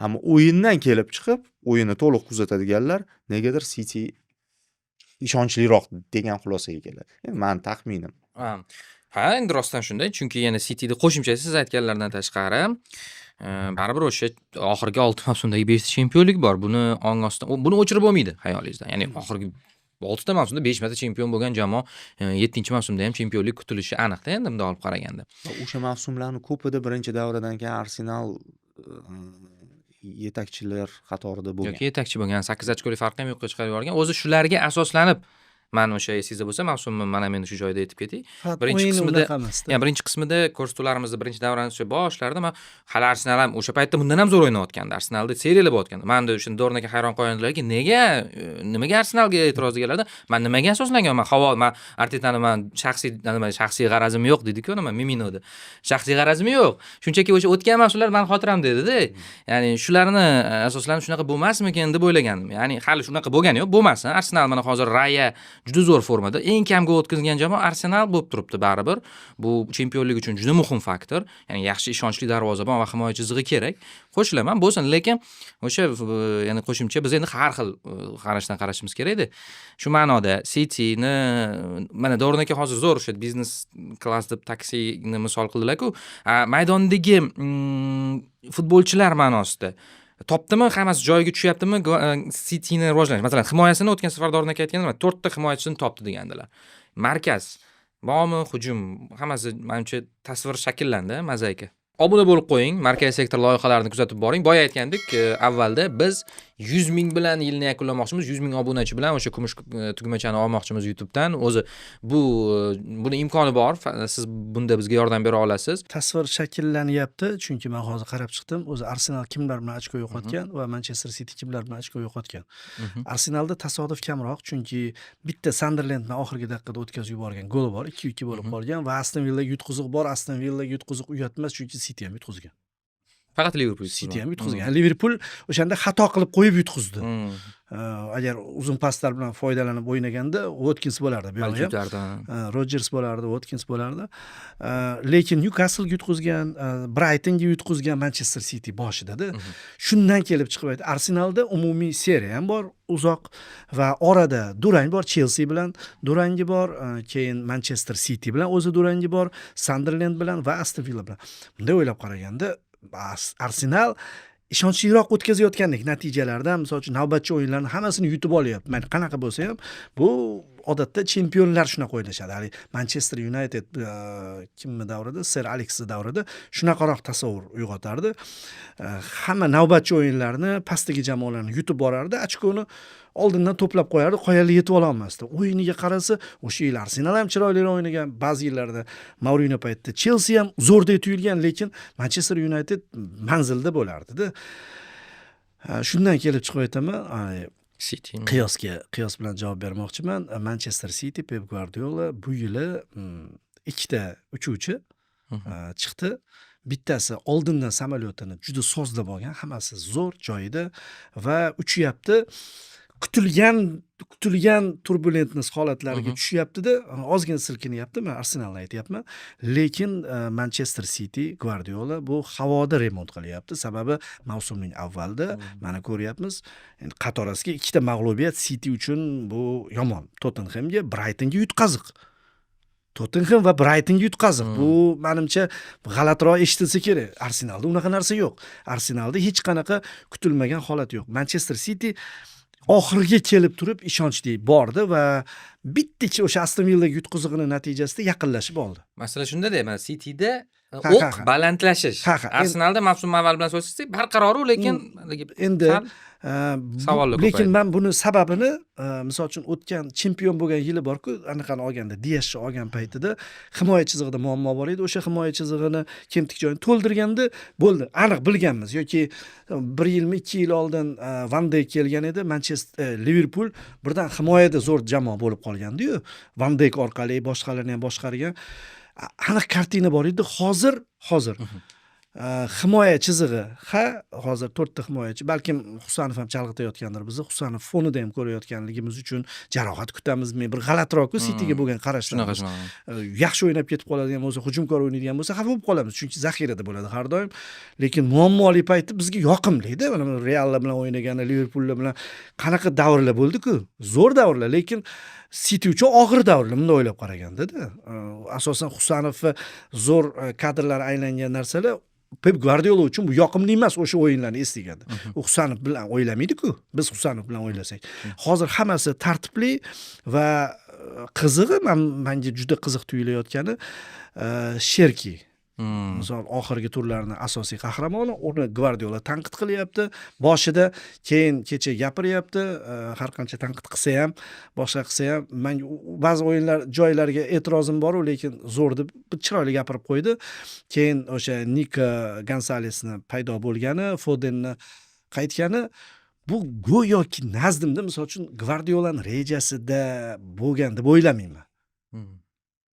Ammo o'yindan kelib chiqib, o'yinni to'liq kuzatadiganlar negadir City ishonchliroq degan xulosaga keladi. Endi men taxminim. Ha, endi rostdan shunday, chunki yana Cityda qo'shimcha siz aytganlardan tashqari baribir o'sha oxirgi 6 mavsumdagi 5 ta chempionlik bor. Buni buni o'chirib bo'lmaydi hayolingizdan. Ya'ni oxirgi 6 ta mavsumda 5 marta chempion bo'lgan jamoa 7-mavsumda ham chempionlik kutilishi aniq-da endi bunday olib qaraganda. O'sha mavsumlarning ko'pida birinchi davradan keyin Arsenal yetakchilar qatorida bo'lgan. Yoki yetakchi bo'lgan, 8 ochkolik farqni ham yo'qqa chiqarib yuborgan. O'zi shularga asoslanib men o'sha esingizda bo'lsa mavsumni mana men shu joyda aytib ketay. Birinchi qismida ko'rsatuvlarimizni birinchi davrani boshlarida men hali Arsenal ham o'sha paytda bundan ham zo'r o'ynayotgandi. Arsenalda seriyalar bo'layotgandi. Men o'sha Dornaga hayron qolganlarki, nimaga Arsenalga e'tiroz deganlarda, men nimaga asoslangan? Men Artetani men shaxsiy g'arazim yo'q dedi-ku, nima Miminoda. Shaxsiy g'arazim yo'q. Shunchaki o'sha o'tgan mavsumlar men xotiram dedi-da. Ya'ni shularni asoslanib shunaqa bo'lmasmikin deb o'ylagandim. Ya'ni hali shunaqa bo'lgani yo'q, bo'lmasin. Arsenal mana hozir Raya juda zo'r formada. Eng kam gol o'tkazgan jamoa Arsenal bo'lib turibdi baribir. Bu chempionlik uchun juda muhim faktor. Ya'ni yaxshi ishonchli darvozabon va himoya chizig'i kerak. Qo'shilaman, bo'lsin, lekin o'sha ya'ni qo'shimcha biz endi har xil qarashdan qarashimiz kerak-da. Shu ma'noda Cityni mana Dornaka hozir zo'r o'sha biznes klass deb taksini misol qildilar-ku. Maydondagi futbolchilar ma'nosida topdimi, hammasi joyiga tushyaptimi Cityni rivojlanish. Masalan, himoyasini o'tgan safar Dornaka aytganlar, 4 ta himoyachisini topdi degandilar. Markaz, bormi, hujum, hammasi menimcha tasvir shakllandi, mozaika. Obuna bo'lib qo'ying, markaziy sektor loyihalarini kuzatib boring. Boya aytgandik, avvalda biz 100 ming bilan yilni yakunlamoqchimiz, 100 ming obunachi bilan o'sha kumush tugmachani olmoqchimiz YouTube'dan. O'zi buni imkoni bor. Siz bunda bizga yordam bera olasiz. Tasvir shakllanyapti, chunki men hozir qarab chiqdim. O'zi Arsenal kimlar bilan ochko yo'qotgan va Manchester City kimlar bilan ochko yo'qotgan. Arsenalda tasodif kamroq, chunki bitta Sunderlandni oxirgi daqiqada o'tkazib yuborgan goli bor, 2-2 bo'lib qolgan va Aston Villa yutqiziq bor. Aston Villa yutqiziq uyatmas, chunki City ham yutqizgan. Faqat Liverpool City ham yutqizgan. Liverpool o'shanda xato qilib qo'yib yutqizdi. Agar uzun paslar bilan foydalanib o'ynaganda Watkins bo'lardi, bu yo'q. Rodgers bo'lardi, Watkins bo'lardi. Lekin Newcastle yutqizgan, Brightonga yutqizgan Manchester City boshida-da. Shundan kelib chiqib aytdi. Arsenalda umumiy seriya ham bor, uzoq va orada durang bor, Chelsea bilan durangi bor, keyin Manchester City bilan o'zi durangi bor, Sunderland bilan va Aston Villa bilan. Bunday o'ylab qaraganda Arsenal ishonchliroq o'tkazayotgandek natijalardan, misol uchun navbatchi o'yinlarni hammasini yutib olyapti. Mana qanaqa bo'lsa ham, bu odatda chempionlar shunaqa o'ynashadi. Hali Manchester United kimni davrida, Sir Alex davrida shunaqaroq tasavvur uyg'otardi. Hamma navbatchi o'yinlarni pastdagi jamoalarni yutib borardi, ochkoni oldindan to'plab qo'yardi, qoyali yetib ola olmasdi. O'yiniga qarasa, o'sha yil Arsenal ham chiroyliroq o'ynagan, ba'zi yillarda Mourinho paytida Chelsea ham zo'rdek tuyulgan, lekin Manchester United manzilda bo'lardi-da. Shundan kelib chiqib aytaman, City qiyos bilan javob bermoqchiman. Manchester City Pep Guardiola bu yili 2 ta uchuvchi chiqdi. Bittasi oldindan samolyotini juda sozlab olgan, hammasi zo'r joyida va uchyapti. Kutilgan turbulentность holatlariga tushyapti-da, ozgina silkinyapti. Men Arsenalni aytyapman. Lekin Manchester City Guardiola bu havoda remont qilyapti. Sababi mavsumning avvalida mana ko'ryapmiz, endi qatorasiga 2 ta mag'lubiyat City uchun bu yomon. Tottenhamga, Brightonga yutqaziq. Tottenham va Brightonga yutqaziq. Bu menimcha g'alatiroq eshitilsa kerak. Arsenalda unaqa narsa yo'q. Arsenalda hech qanaqa kutilmagan holat yo'q. Manchester City oxiriga kelib turib ishonchli bordi va bittachi o'sha Aston Villaga yutqizig'ini natijasida yaqinlashib oldi. Masala shunda-da, mana Cityda Ha, o'q ha, ha. balandlashish. Ha, ha. Arsenalda mavsum avval bilan solishsak barqaror, lekin Endi sal savollar lekin ko'paydi. men buni sababini misol uchun o'tgan chempion bo'lgan yili bor-ku, anaqani olganda, Diyashni olgan paytida himoya chizig'ida muammo bor edi. O'sha himoya chizig'ini kemtik joyini to'ldirganda bo'ldi. Aniq bilganmiz yoki 1 yilmi 2 yil oldin Van Dijk kelgan edi, Manchester Liverpool birdan himoyada zo'r jamoa bo'lib qolgandi-yu. Van Dijk orqali boshqalarni ham boshqargan aniq kartina bor edi. Hozir himoya chizig'i, hozir 4 ta himoyachi, balkim Husanov ham chalg'itayotgandir bizni. Husanov fonida ham ko'rayotganligimiz uchun jarohat kutamizmi? Bir g'alatiroq-ku Cityga bo'lgan qarashlar. Shunaqa. Yaxshi o'ynab ketib qoladigan bo'lsa, hujumkor o'ynaydigan bo'lsa, xafa bo'lib qolamiz, chunki zaxirada bo'ladi har doim. Lekin muammoli payti bizga yoqimli-da. Mana Real bilan o'ynagani, Liverpool bilan qanaqa davrlar bo'ldi-ku? Zo'r davrlar, lekin City uchun og'ir davrlar bunday o'ylab qaraganda-da. Asosan Husanov va zo'r kadrlar aylangan narsalar Pep Guardiola uchun bu yoqimli emas o'sha o'yinlarni eslaganda. U Husanov bilan o'ylamaydi-ku. Biz Husanov bilan o'ylasak. Hozir hammasi tartibli va qizig'i menga juda qiziq tuyulayotgani Sherki. Misol oxirgi turlarning asosiy qahramoni, uni Guardiola tanqid qilyapti. Boshida, keyin kecha gapiryapti. Har qancha tanqid qilsa ham, boshqa qilsa ham, men ba'zi o'yinlar joylariga e'tirozim bor, lekin zo'r deb chiroyli gapirib qo'ydi. Keyin o'sha Nico Gonsalesni paydo bo'lgani, Fodenni qaytgani bu go'yoki nazdimda, misol uchun Guardiolaning rejasida bo'lgan deb o'ylamayman.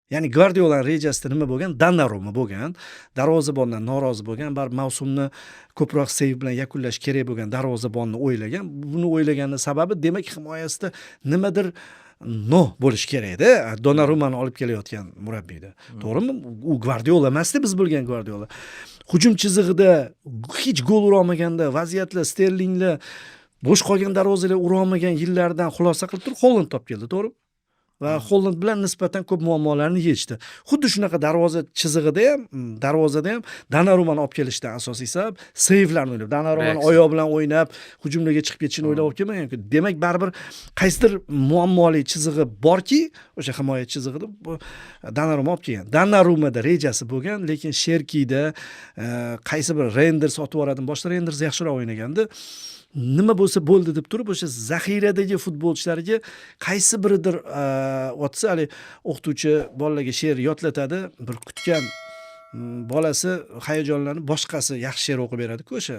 Ya'ni Guardiolaning rejasida nima bo'lgan? Donnarumma bo'lgan, darvozabondan norozi bo'lgan, bar mavsumni ko'proq seyv bilan yakunlash kerak bo'lgan darvozabonni o'ylagan. Buni o'ylaganning sababi demak himoyasida nimadir bo'lish kerak-da. Donnarummani olib kelayotgan murabbiyda. To'g'rimi? U Guardiola emas-da, biz bilgan Guardiola. Hujum chizig'ida hech gol ura olmaganda, vaziyatlar, Sterlinglar, bo'sh qolgan darvozalar ura olmagan yillardan xulosa qilib turib Holland topib keldi, to'g'rimi? Va Holland bilan nisbatan ko'p muammolarni yechdi. Xuddi shunaqa darvozada ham Donnarummani olib kelishdan asosiy sabab seyvlarni o'ylab, Donnarummani oyoq bilan o'ynab, hujumlarga chiqib ketishini o'ylab olib kelmagan-ku. Demak, baribir qaysidir muammoli chizig'i borki, o'sha himoya chizig'ida Donnarumma olib kelgan. Donnarummada rejasi bo'lgan, lekin Sherkida qaysi bir Renders sotib yuboradi, boshqa Renders yaxshiroq o'ynaganda, nima bo'lsa bo'ldi deb turib o'sha zaxiradagi futbolchilarga qaysi biridir o'tsa, hali o'qituvchi bolalarga she'r yodlatadi, bir kutgan bolasi hayajonlanib boshqasi yaxshi she'r o'qib beradi-ku, o'sha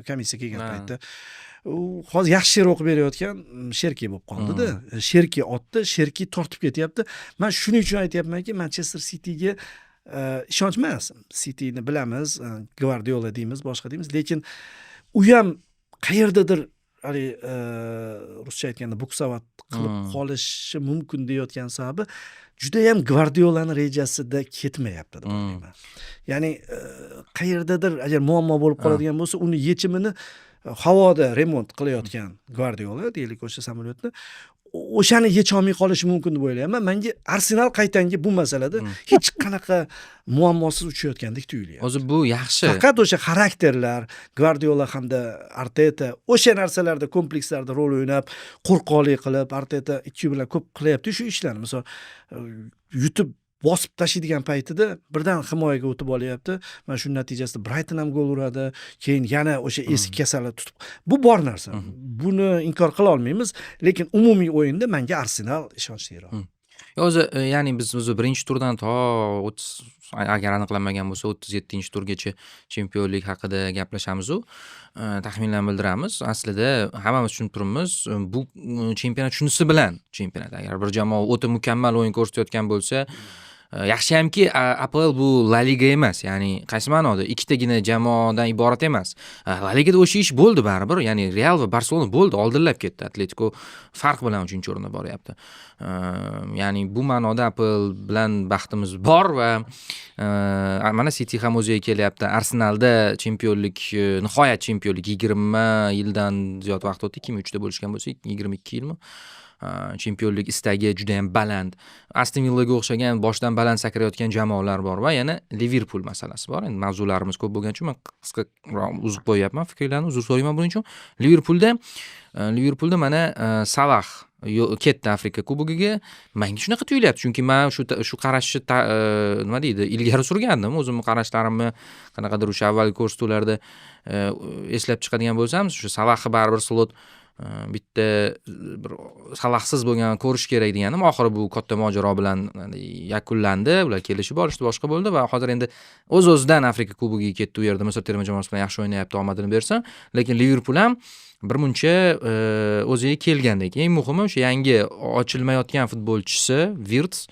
komissiya kelgan paytda. U hozir yaxshi she'r o'qib berayotgan Sherki bo'lib qoldi-da. Sherki otdi, Sherki tortib ketyapti. Men shuning uchun aytayapmanki, Manchester Cityga ishonch emas. Cityni bilamiz, Guardiola deymiz, boshqa deymiz, lekin u ham qayerdadir ruscha aytganda buksavat qilib qolishi mumkin deyotgan sababi juda ham Guardiolaning rejasida ketmayapti deb o'ylayman. Ya'ni qayerdadir agar muammo bo'lib qoladigan bo'lsa, uni yechimini havoda remont qilayotgan Guardiola, deylik, o'sha samolyotni o'shani yecholmay qolishi mumkin deb o'ylayman. Menga Arsenal qaytanga bu masalada hech qanaqa muammosiz uchayotgandek tuyulyapti. O'zi bu yaxshi. Faqat o'sha xarakterlar, Guardiola hamda Arteta o'sha narsalarda, komplekslarda rol o'ynab, qo'rqoqlik qilib, Arteta ikki bilan ko'p qilyapti shu ishlarni. Misol, yutib bosib tashlaydigan paytida birdan himoyaga o'tib olyapti. Mana shu natijasida Brighton ham gol uradi, keyin yana o'sha eski kasallar tutib. Bu bor narsa. Buni inkor qila olmaymiz, lekin umumiy o'yinda menga Arsenal ishonchliroq. O'zi, ya'ni biz birinchi turdan to 30, agar aniqlanmagan bo'lsa 37-turgacha chempionlik haqida gaplashamiz, taxminlarni bildiramiz. Aslida hammamiz tushunib turibmiz, bu chempionat shunisi bilan chempionat. Agar bir jamoa o'ta mukammal o'yin ko'rsatayotgan bo'lsa, yaxshiyamki APL bu La Liga emas, ya'ni qaysi ma'noda ikkitagina jamoadan iborat emas. La Ligada o'sha ish bo'ldi baribir, ya'ni Real va Barselona bo'ldi, oldinlab ketdi. Atletico farq bilan 3-o'rinda boryapti. Ya'ni bu ma'noda APL bilan baxtimiz bor va mana City ham o'ziga kelyapti. Arsenalda chempionlik, nihoyat chempionlik 20 yildan ziyod vaqt o'tdi, 2003da bo'lishgan bo'lsa, 22 yilmi? chempionlik istagi juda ham baland. Aston Villaga o'xshagan boshdan baland sakrayotgan jamoalar bor va yana Liverpool masalasi bor. Endi mavzularimiz ko'p bo'lgani uchun men qisqaroq uzib qo'yapman fikrlarni, uzr so'rayman buning uchun. Liverpoolda mana Salah ketdi Afrika Kubogiga. Menga shunaqa tuyulyapti, chunki men shu qarashni nima deydi, ilgari surgandim. O'zimni qarashlarimni qanaqadir o'sha avvalgi ko'rsatuvlarda eslab chiqadigan bo'lsam, shu Salahni baribir slot bitta bir Salahsiz bo'lgan ko'rish kerak deganim, oxiri bu katta mojaro bilan yakunlandi. Ular kelishib olishdi, boshqa bo'ldi va hozir endi o'z-o'zidan Afrika Kubogiga ketdi. U yerda Misr terma jamoasi bilan yaxshi o'ynayapti, omadini bersa, lekin Liverpool ham bir muncha o'ziga kelgandek. Eng muhimi o'sha yangi ochilmayotgan futbolchisi Wirtz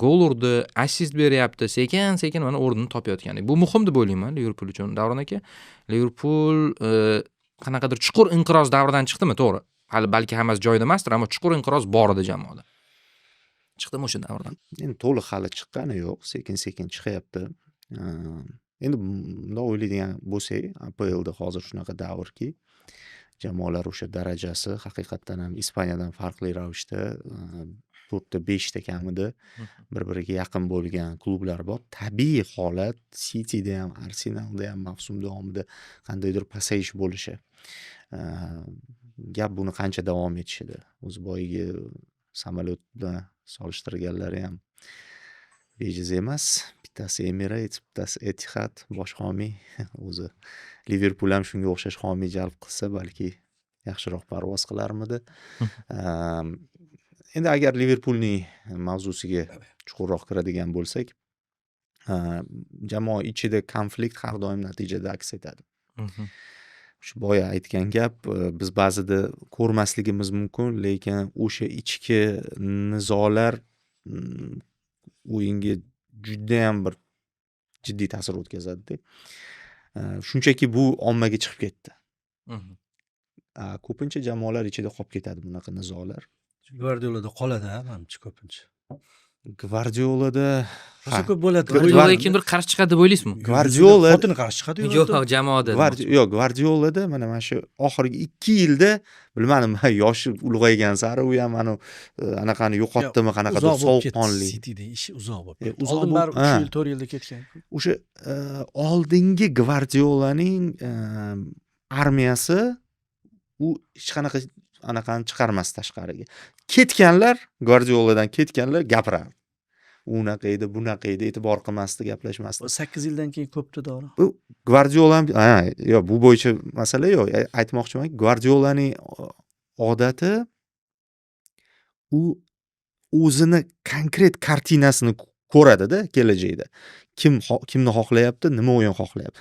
gol urdi, assist beryapti, sekin mana o'rnini topayotgani. Bu muhim deb o'ylayman Liverpool uchun. Davron aka, Liverpool qanaqadir chuqur inqiroz davridan chiqdimi, to'g'ri? Hali balki hammasi joyida emasdir, ammo chuqur inqiroz bor edi jamoada. Chiqdimi o'sha davrdan? Endi to'liq hali chiqqani yo'q, sekin chiqyapti. Endi bundoq o'ylaydigan bo'lsak, APLda hozir shunaqa davrki, jamoalar o'sha darajasi haqiqatdan ham Ispaniyadan farqli ravishda 4-5 ta kamida bir-biriga yaqin bo'lgan klublar bor. Tabiiy holat Cityda ham, Arsenalda ham mavsum davomida qandaydir pasayish bo'lishi. Gap buni qancha davom etishida. O'zi boyagi samolyotda solishtirganlari ham bejiz emas. Bittasi Emirates, bittasi Etihad, bosh homiy. O'zi Liverpool ham shunga o'xshash homiy jalb qilsa, balki yaxshiroq parvoz qilarmidi. Endi agar Liverpoolning mavzusiga chuqurroq kiradigan bo'lsak, jamoa ichida konflikt har doim natijada aks etadi. Shu boya aytgan gap, biz ba'zida ko'rmasligimiz mumkin, lekin o'sha ichki nizolar o'yinga juda ham bir jiddiy ta'sir o'tkazadi. Shunchaki bu ommaga chiqib ketdi. Ko'pincha jamoalar ichida qolib ketadi bunaqa nizolar. Gvardiolada qoladi, menimcha ko'pincha. Gvardiolada ko'p bo'ladi. Gvardiolaga kimdir qarshi chiqadi deb o'ylaysizmi? Gvardiola xotini qarshi chiqadi. Yo'q, jamoada. Yo'q, Gvardiolada mana shu oxirgi 2 yilda bilmadim, yoshi ulg'aygan sari u ham anaqani yo'qotdimi, qanaqadir sovuqqonli. Cityda ishi uzoq bo'lib ketdi. Oldin baribir 3 yil, 4 yilda ketgan. O'sha oldingi Gvardiolaning armiyasi u hech qanaqa anaqani chiqarmas tashqariga. Ketganlar, Gvardioladan ketganlar gapirardi. Unaqa edi, bunaqa edi, e'tibor qilmasdi, gaplashmasdi. 8 yildan keyin ko'pdi davra. Bu Gvardiola yo'q, bu bo'yicha masala yo'q. Aytmoqchiman, Gvardiolaning odati u o'zini konkret kartinasini ko'radi-da kelajakda. Kimni xohlayapti, nima o'yin xohlayapti.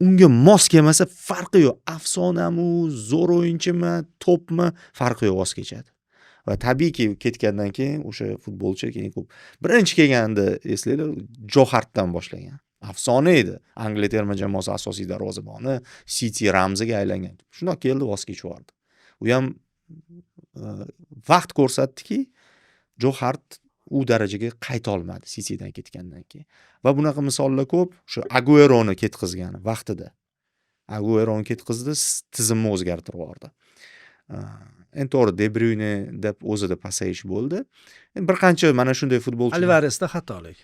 Unga mos kelmasa farqi yo'q. Afsonami, zo'r o'yinchimi, topmi, farqi yo'q, voz kechadi. Va tabiiyki ketgandan keyin o'sha futbolchi keyin ko'p. Birinchi kelganda eslaylar, Johartdan boshlagan. Afsona edi. Angliya terma jamoasi asosiy darvozaboni, City ramziga aylangan. Shundoq keldi, voz kechib yubordi. U ham vaqt ko'rsatdiki, Johart u darajaga qayta olmadi Citydan ketgandan keyin. Va bunaqa misollar ko'p. Shu Aguero'ni ketkizgani vaqtida. Aguero'ni ketkizdi, tizimni o'zgartirib yubordi. Endi to'g'ri, De Bruyne deb o'zida pasayish bo'ldi. Endi bir qancha mana shunday futbolchi. Alvaresda xatolik.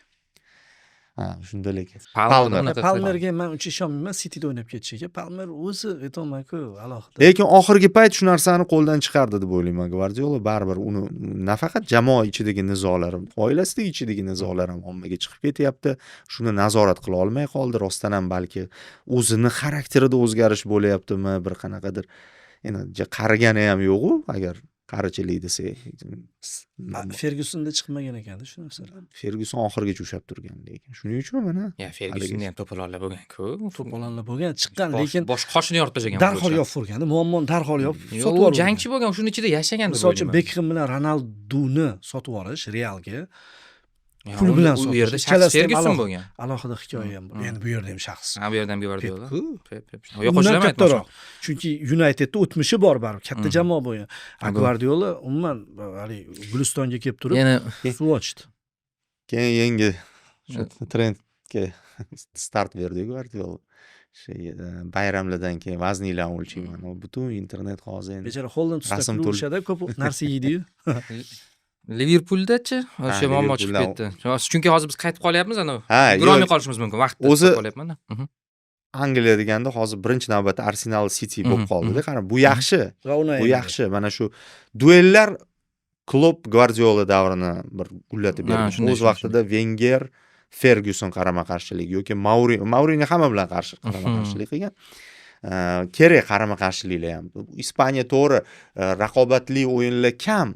Shundalik. Palmerga men uncha ishonmayman, Cityda o'ynab ketishiga. Palmer o'zi aytolmayku, alohida. Lekin oxirgi payt shu narsani qo'ldan chiqardi deb o'ylayman. Gvardiola baribir uni nafaqat jamoa ichidagi nizolar, oilasidagi ichidagi nizolar ham ommaga chiqib ketyapti. Shuni nazorat qila olmay qoldi. Rostdan ham balki o'zini xarakterida o'zgarish bo'layaptimi, bir qanaqadir. Endi qarigani ham yo'q-ku, agar qarichilik desa. Fergusonda chiqmagan ekan-da shu narsalar. Ferguson oxirgacha ushlab turgan lekin. Shuning uchun mana Fergusonda ham to'polonlar bo'lgan-ku. To'polonlar bo'lgan, chiqqan, lekin bosh qoshini yorib tashlagan. Darhol yopib qo'yganda, muammoni darhol yopib sotib yo'q, yuborgan. jangchi bo'lgan, shuning ichida yashagan deb Misol uchun o'ylayman. Beckham bilan Ronalduni sotib yuborish Realga pul bilan u sotish. yerda shaxs Ferguson bo'lgan. Alohida hikoya ham bor. Endi bu yerda ham shaxs. Bu yerda ham Gvardiola. Pep. Yo'q, qo'shilamayapman. Chunki Unitedda o'tmishi bor baribir, katta jamoa bo'lgan. Gvardiola umuman hali Gulistonga kelib turib, suv ochdi. Keyin yangi trendga start berdi Gvardiola. bayramlardan keyin vazninglarni o'lchayman. U butun internet hozir endi Bechora Holland ustida rasm pul urishadi, ko'p narsa yeydi-yu. Liverpuldachi o'sha muammo chiqib Liverpuldan- ketdi. Chunki hozir biz qaytib qolyapmiz, Ha, ulgurolmay yo'q. qolishimiz mumkin. Vaqtda O'zi- chiqib qolyapman-da. Angliya deganda hozir birinchi navbatda Arsenal City bo'lib qoldida. Qara, bu yaxshi. Va uni Bu yaxshi. Mana shu duellar Klopp Guardiola davrini bir gullatib Ha, berdi. shunday, O'z vaqtida Wenger Ferguson qarama-qarshiligi yoki Mourinho hamma bilan qarama-qarshilik qilgan. Kerak qarama-qarshiliklar ham. Ispaniya to'g'ri raqobatli o'yinlar kam,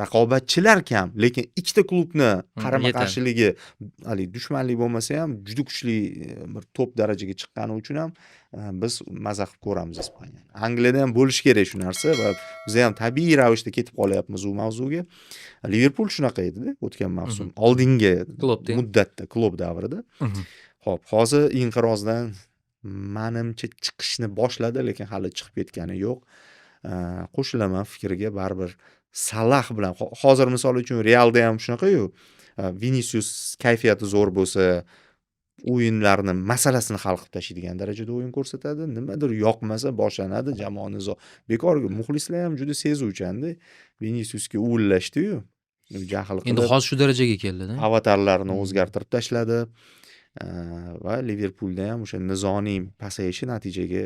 raqobatchilar kam, lekin ikkita klubni qarama-qarshiligi, hali dushmanlik bo'lmasa ham juda kuchli bir top darajaga chiqqani uchun ham biz maza qilib ko'ramiz Ispaniyani. Angliyada ham bo'lishi kerak shu narsa va biz ham tabiiy ravishda ketib qolyapmiz u mavzuga. Liverpul shunaqa edi-da o'tgan mavsum. Oldingi muddatda, Klopp davrida. Xo'p, hozir inqirozdan menimcha chiqishni boshladi, lekin hali chiqib ketgani yo'q. Qo'shilaman fikriga, baribir Salah bilan hozir misol uchun Realda ham shunaqa-yu. Vinicius kayfiyati zo'r bo'lsa, o'yinlarni masalasini hal qilib tashlaydigan darajada o'yin ko'rsatadi. Nimadir yoqmasa boshlanadi, jamoa nizo. Bekorga muxlislar ham juda sezuvchanda. Viniciusga uvillashdi-yu. Jahl qilib. Endi hozir shu darajaga keldi-da. Avatarlarni o'zgartirib tashladi. Va Liverpulda ham o'sha nizoniy pasayishi natijaga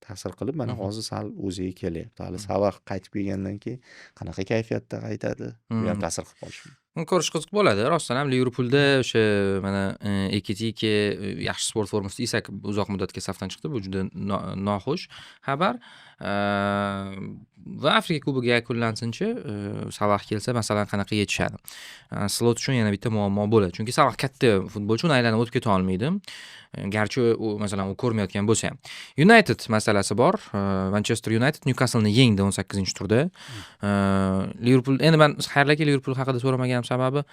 ta'sir qilib, mana hozir sal o'ziga kelyapti. Hali Salah qaytib kelgandan keyin qanaqa kayfiyatda qaytadi, bu ham ta'sir qilib qolishi mumkin. Ko'rish qiziq bo'ladi. Rostdan ham Liverpulda o'sha mana Ekitike yaxshi sport formasida Isak uzoq muddatga safdan chiqdi. Bu juda noxush xabar. Va Afrika Kubogi yakunlansinchi, Salah kelsa masalan qanaqa yechishadi. Slot uchun yana bitta muammo bo'ladi. Chunki Salah katta futbolchi, uni aylanib o'tib keta olmaydi. Garchi u masalan u ko'rmayotgan bo'lsa ham. United masalasi bor. Manchester United Newcastle-ni yengdi 18-turda. Liverpool, endi men xayrlaki Liverpool haqida so'ramagan sababi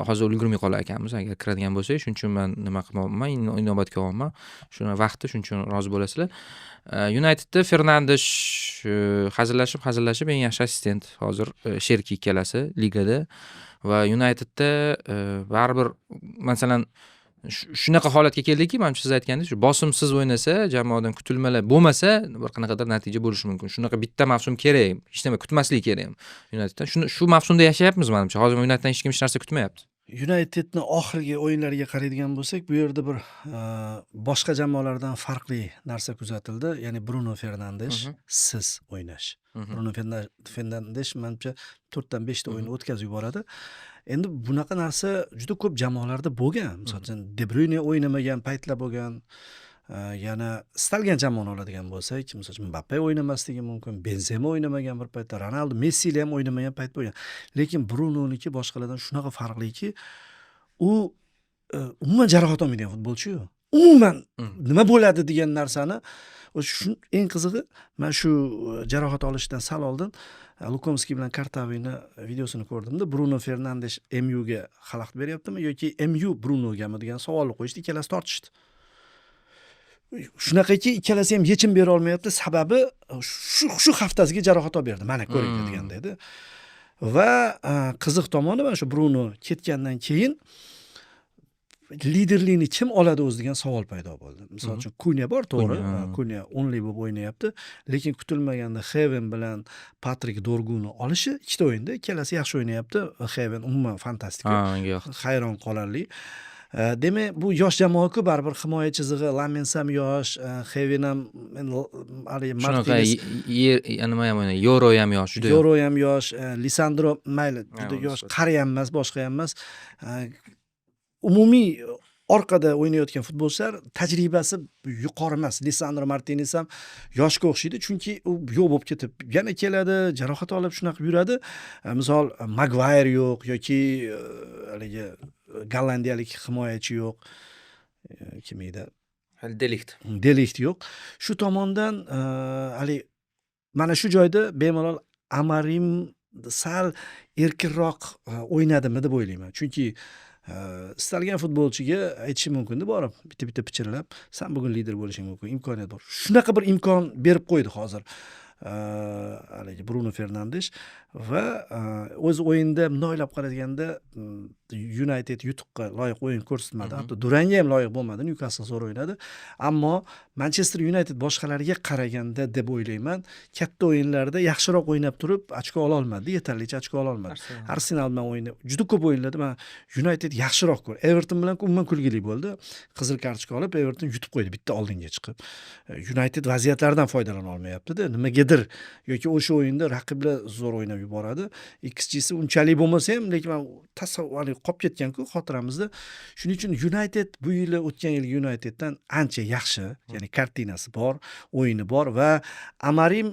hozir ulgurmay qolar ekanmiz. Agar kiradigan bo'lsak, shuning uchun men nima qilmoqman, inobatga olmoqman. Shuni vaqti, shuning uchun rozi bo'lasizlar. Unitedda Fernandes hazillashib eng yaxshi assistent hozir sherki ikkalasi ligada va Unitedda baribir masalan shunaqa holatga keldiki, men siz aytgandek, shu bosimsiz o'ynasa, jamoadan kutilmalar bo'lmasa, bir qanaqadir natija bo'lishi mumkin. Shunaqa bitta mavsum kerak, hech nima kutmaslik kerak Uniteddan. Shu mavsumda yashayapmiz menimcha. Hozir Uniteddan hech kim hech narsa kutmayapti. Unitedni oxirgi o'yinlariga qaraydigan bo'lsak, bu yerda bir boshqa jamoalardan farqli narsa kuzatildi. Ya'ni Bruno Fernandes siz o'ynash. Bruno Fernandes menimcha 4 dan 5 ta o'yin o'tkazib yuboradi. Endi bunaqa narsa juda ko'p jamoalarda bo'lgan. Masalan, De Bruyne o'ynamagan paytlar bo'lgan. Yana istalgan jamoani oladigan bo'lsak, masalan, Mbappe o'ynamasligi mumkin, Benzema o'ynamagan bir paytda, Ronaldo, Messi ham o'ynamagan payt bo'lgan. Lekin Brunoniki boshqalardan shunaqa farqliki, u umuman jarohat olmaydigan futbolchi-yu. Umuman nima bo'ladi degan narsani shu eng qizig'i, men shu jarohat olishdan sal oldin Lukomskiy bilan Kartavini videosini ko'rdimda. Bruno Fernandes MU ga xalaqit beryaptimi yoki MU Brunogami degan savolni qo'yishdi, ikkalasi tortishdi. Shunaqaki ikkalasi ham yechim bera olmayapti. Sababi shu haftasiga jarohat olib berdi. Mana ko'ring deganda edi. Va qiziq tomoni mana shu Bruno ketgandan keyin liderlikni kim oladi o'zi degan savol paydo bo'ldi. Misol uchun Kunya bor, to'g'ri. Kunya o'nli bo'lib o'ynayapti, lekin kutilmaganda Heaven bilan Patrik Dorguni olishi ikkita o'yinda ikkalasi yaxshi o'ynayapti. Heaven umuman fantastik. Hayron qolarli. Demak, bu yosh jamoa-ku, baribir himoya chizig'i, Lamens ham yosh, Heaven ham Martinez, nima ham o'ynaydi, Yoro ham yosh, juda Yoro ham yosh, Lisandro mayli, juda yosh, qari ham emas, boshqa ham emas. Umumiy orqada o'ynayotgan futbolchilar tajribasi yuqori emas. Lisandro Martinez ham yoshga o'xshaydi, chunki u yo'q bo'lib ketib, yana keladi, jarohat olib shunaqa yuradi. Misol Maguire yo'q yoki haligi gollandiyalik himoyachi yo'q. Kim edi? Delikt yo'q. Shu tomondan hali mana shu joyda bemalol Amarim sal erkinroq o'ynadimi deb o'ylayman. Chunki istalgan futbolchiga aytishi mumkin-da, borib bitta pichirlab, sen bugun lider bo'lishing mumkin, imkoniyat bor. Shunaqa bir imkon berib qo'ydi hozir haligi Bruno Fernandes va o'z o'yinda bunday o'ylab qaraganda United yutuqqa loyiq o'yin ko'rsatmadi. Hatto Duranga ham loyiq bo'lmadi. Newcastle zo'r o'ynadi. Ammo Manchester United boshqalarga qaraganda deb o'ylayman, katta o'yinlarda yaxshiroq o'ynab turib, ochko ola olmadi, yetarlicha ochko ola olmadi. Arsenal bilan o'yini juda ko'p o'yinlarda men United yaxshiroq ko'r. Everton bilan umuman kulgili bo'ldi. Qizil kartochka olib Everton yutib qo'ydi bitta oldinga chiqib. United vaziyatlardan foydalana olmayapti-da. Nimagadir yoki o'sha o'yinda raqiblar zo'r o'ynab yuboradi. XG'si unchalik bo'lmasa ham, lekin men tasavvur qolib ketgan-ku xotiramizda. Shuning uchun United bu yil o'tgan yil Uniteddan ancha yaxshi, ya'ni kartinasi bor, o'yini bor va Amarim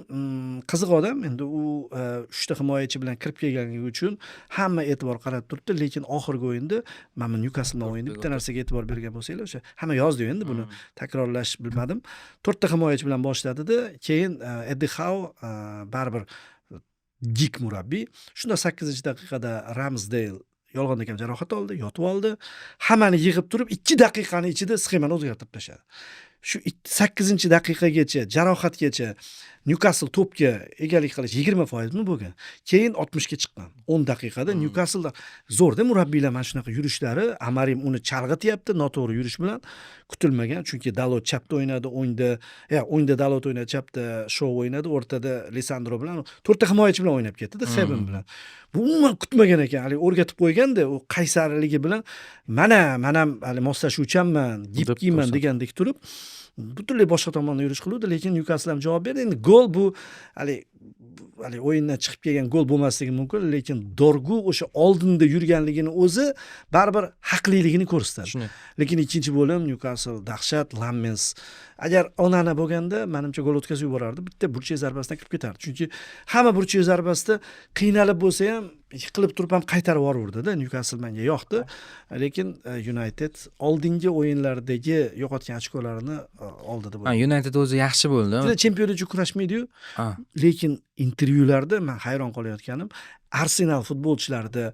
qiziq odam. Endi u 3 ta himoyachi bilan kirib kelganligi uchun hamma e'tibor qarab turibdi, lekin oxirgi o'yinda mana Newcastle bilan o'yinda bitta narsaga e'tibor bergan bo'lsanglar, o'sha hamma yozdi endi buni takrorlash bilmadim. 4 ta himoyachi bilan boshladida, keyin Eddie Howe baribir gik murabbiy. Shunda 8-daqiqada Ramsdale yolg'onda ham jarohat oldi, yotib oldi. Hammani yig'ib turib 2 daqiqaning ichida sxemani o'zgartirib tashladi. Shu 8-daqiqagacha, jarohatgacha Newcastle to'pga egalik qilish 20% mi bo'lgan? Keyin 60 ga chiqqan. 10 daqiqada Newcastle zo'rda murabbiylar mana shunaqa yurishlari, Amarim uni chalg'ityapti noto'g'ri yurish bilan, kutilmagan, chunki Dalot chapda o'ynadi, o'ngda Dalot o'ynadi, chapda Shaw o'ynadi, o'rtada Lisandro bilan 4 ta himoyachi bilan o'ynab ketdi-da, Xeben bilan. Bu umuman kutmagan ekan, hali o'rgatib qo'yganda, u qaysarligi bilan mana men ham hali moslashuvchanman, gipkiyman degandek turib butunlay boshqa tomonda yurish qiluvdi, lekin Newcastle ham javob berdi. Endi gol bu hali o'yindan chiqib kelgan gol bo'lmasligi mumkin, lekin Dorgu o'sha oldinda yurganligini o'zi baribir haqliligini ko'rsatadi. Lekin ikkinchi bo'lim Newcastle dahshat, Lammens agar Onana bo'lganda, menimcha gol o'tkazib yuborardi. Bitta burchak zarbasidan kirib ketardi. Chunki hamma burchak zarbasida qiynalib bo'lsa ham yiqilib turib ham qaytarib yubordi-da. Newcastle menga yoqdi. Lekin United oldingi o'yinlardagi yo'qotgan ochkolarini oldi deb o'ylayman. United o'zi yaxshi bo'ldi. Chempionlar uchun kurashmaydi-yu. Lekin intervyularda men hayron qolayotganim, Arsenal futbolchilarida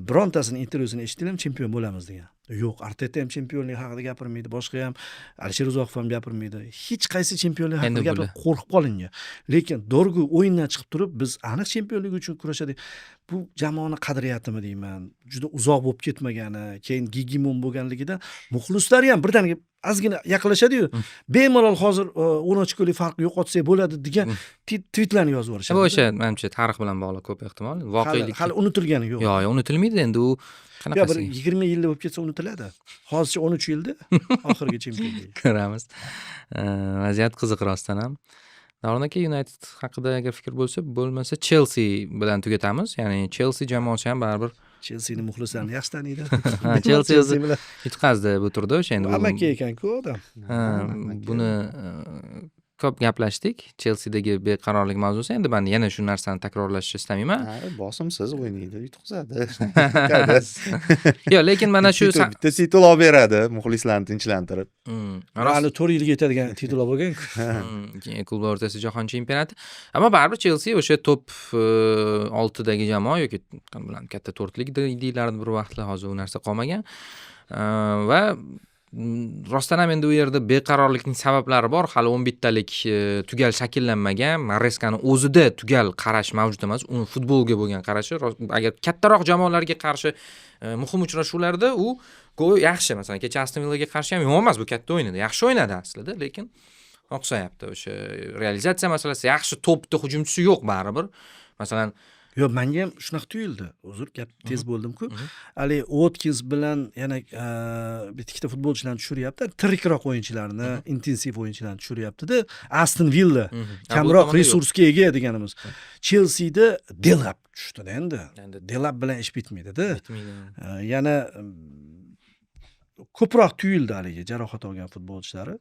birontasini intervyusini eshitdim, chempion bo'lamiz degan. Yo'q, Arteta ham chempionlik haqida gapirmaydi, boshqa ham Alisher Uzoqov ham gapirmaydi. Hech qaysi chempionlik haqida gapirib qo'rqib qolingan. Lekin Dorgu o'yindan chiqib turib, biz aniq chempionlik uchun kurashdik. Bu jamoani qadriyatimi deyman. Juda uzoq bo'lib ketmagani, keyin Gigimon bo'lganligidan muxlislar ham birdaniga ozgina yaqinlashadi-yu. Bemalol hozir 10 ochkolik farq yo'qotsak bo'ladi degan tweetlarni yozib yuborishadi. Bu o'sha menimcha tarix bilan bog'liq ko'p ehtimol. Voqelik hali unutilgani yo'q. Yo'q, unutilmaydi endi u qanaqasi. Bir 20 yilda bo'lib ketsa unutiladi. Hozircha 13 yilda oxirgi chempionlik. Ko'ramiz. Vaziyat qiziq rostdan ham. Davron aka, United haqida agar fikr bo'lmasa Chelsea bilan tugatamiz. Ya'ni Chelsea jamoasi ham baribir Chelsea ni muxlislarini yaxshi taniydi. Chelsea o'zi yutqazdi bu turda o'sha endi. Amaki ekan-ku odam. Buni ko'p gaplashdik. Chelseadagi beqarorlik mavzusi. Endi men yana shu narsani takrorlashni istamayman. Bosimsiz o'ynaydi, yutqazadi. Yo'q, lekin mana shu bitta titul olib beradi, muxlislarni tinchlantirib. Hali 4 yilga yetadigan titul bo'lgan-ku. Klublar o'rtasida jahon chempionati. Ammo baribir Chelsea o'sha top 6 dagi jamoa yoki bilan katta to'rtlik deylardi bir vaqtlar, hozir u narsa qolmagan. Va rostdan ham endi u yerda beqarorlikning sabablari bor. Hali 11 talik tugal shakllanmagan. Mareskani o'zida tugal qarash mavjud emas. Uni futbolga bo'lgan qarashi, agar kattaroq jamoalarga qarshi muhim uchrashuvlarda u yaxshi. Masalan, kecha Aston Villaga qarshi ham yomon emas bu katta o'yinida. Yaxshi o'ynadi aslida, lekin oqsayapti. O'sha realizatsiya masalasi, yaxshi topda hujumchisi yo'q baribir. Masalan, yo'q, menga ham shunaqa tuyuldi. Uzr, gap tez bo'ldim-ku. Ali Watkins bilan yana ikkita futbolchilarni tushiryapti. Tirikroq o'yinchilarni, intensiv o'yinchilarni tushiryapti-da. Aston Villa kamroq resursga ega deganimiz. Chelseada Delap tushdi-da endi. Delap bilan ish bitmaydi-da. Yana ko'proq tuyuldi haligi jarohat olgan futbolchilari.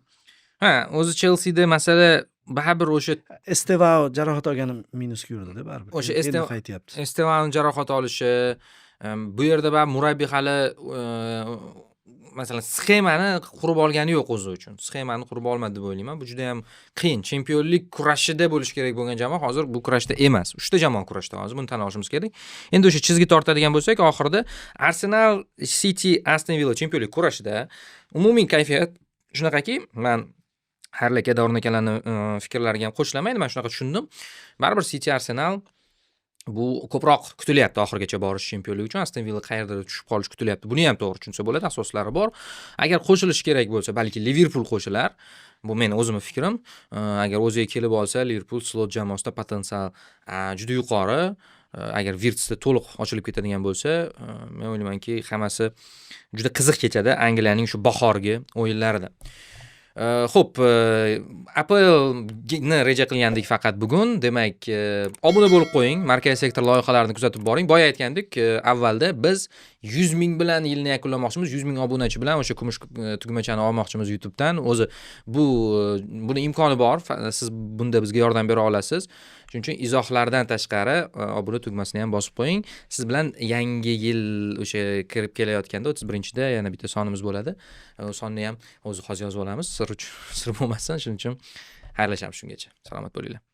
O'zi Chelseada masala baribir o'sha Estevao jarohat olgani minusga yurdi-da baribir. O'sha qaytyapti. Estevaoning jarohat olishi, bu yerda baribir murabbiy hali masalan sxemani qurib olgani yo'q o'zi uchun. Sxemani qurib olmadi deb o'ylayman. Bu juda ham qiyin. Chempionlik kurashida bo'lish kerak bo'lgan jamoa hozir bu kurashda emas. 3 ta jamoa kurashda hozir, buni tan olishimiz kerak. Endi o'sha chizgi tortadigan bo'lsak, oxirida Arsenal, City, Aston Villa chempionlik kurashida umumiy kayfiyat shunaqaki, men Harli aka, Davron akalarning fikrlariga ham qo'shilaman. Men shunaqa tushundim. Baribir City, Arsenal Bu ko'proq kutilyapti oxirigacha borish chempionlik uchun. Aston Villa qayerdadir tushib qolish kutilyapti. Buni ham to'g'ri tushunsa bo'ladi, asoslari bor. Agar qo'shilish kerak bo'lsa, balki Liverpool qo'shilar. Bu meni o'zimning fikrim. Agar o'ziga kelib olsa, Liverpool slot jamoasida potensial juda yuqori. Agar Wirtzda to'liq ochilib ketadigan bo'lsa, men o'ylaymanki, hammasi juda qiziq kechadi Angliyaning shu bahorgi o'yinlarida. Xo'p, APLni reja qilgandik faqat bugun. Demak, obuna bo'lib qo'ying, Markaziy sektor loyihalarini kuzatib boring. Boya aytgandik, avvalda biz 100 ming bilan yilni yakunlamoqchimiz, 100 ming obunachi bilan o'sha kumush tugmachani olmoqchimiz YouTubedan. O'zi buni imkoni bor. Siz bunda bizga yordam bera olasiz. Shuning uchun izohlardan tashqari obuna tugmasini ham bosib qo'ying. Siz bilan yangi yil o'sha kirib kelayotganda 31-da yana bitta sonimiz bo'ladi. O sonni ham o'zi hozir yozib olamiz, sir bo'lmasin. Shuning uchun xayrlashamiz shungacha. Salomat bo'linglar.